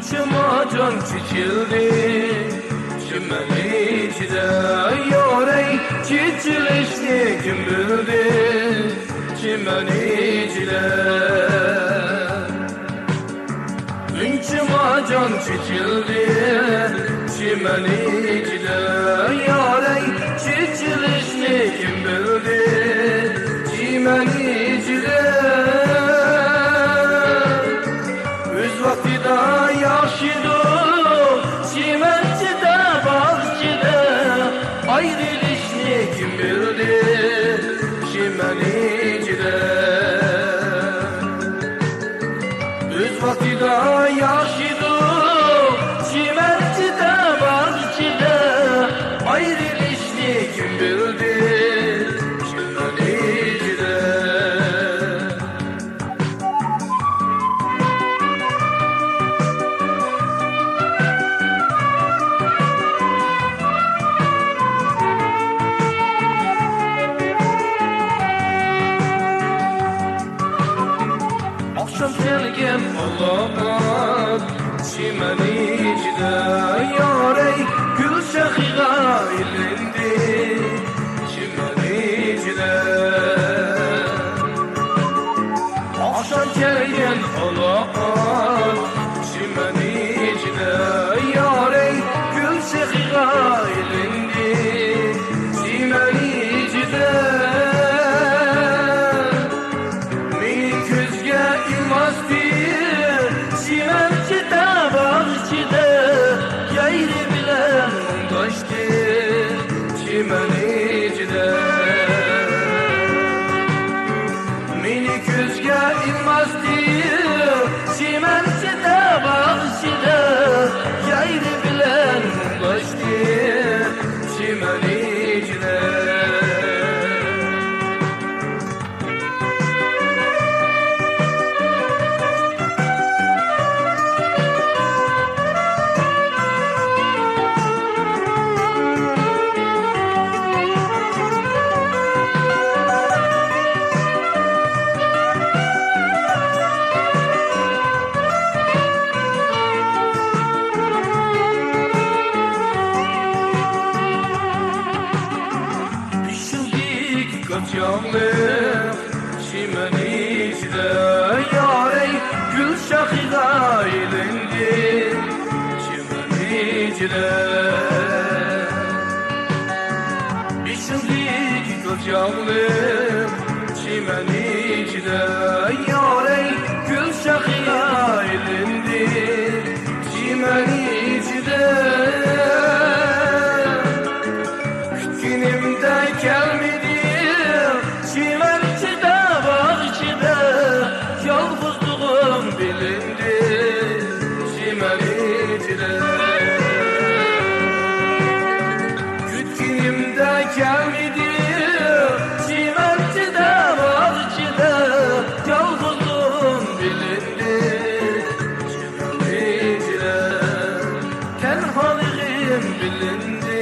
İçime can çekildi çimen içide. Yarey çiçilişni kim bildi çimen içide. İçime can çekildi çimen içide. Yarey çiçilişni kim bildi çimen içide. Öz vaktida yaşıdı çimencide bahçede. Ayrılışını kim bildi çimen içide. Öz vaktida yaşıdı çimencide bahçede. Ayrılışını kim bildi çimen içide. Akşam gelgem olamaz çimen içide. Yarey gül şahiga ilindi çimen içide. Akşam gelgem olamaz çimen içide. Yarey gül şahiga ilindi çimen içide. Çimen içide minik özge inmez diye. Çimen içide bahçede gayrı bilen kaçtı çimen içide. Kaçanlık çimen içide. Yarey gül şahiga ilindi çimen içide. İşindik kaçanlık çimen içide. Yarey gül şahiga ilindi çimen içide. Kütkinimde gelmedi çimen içide bahçede. Yalnızlığım bilindi çimen içide. Kütkinimde gelmedi çimen içide bahçede. Yalnızlığım bilindi çimen içide. Tenhalığım bilindi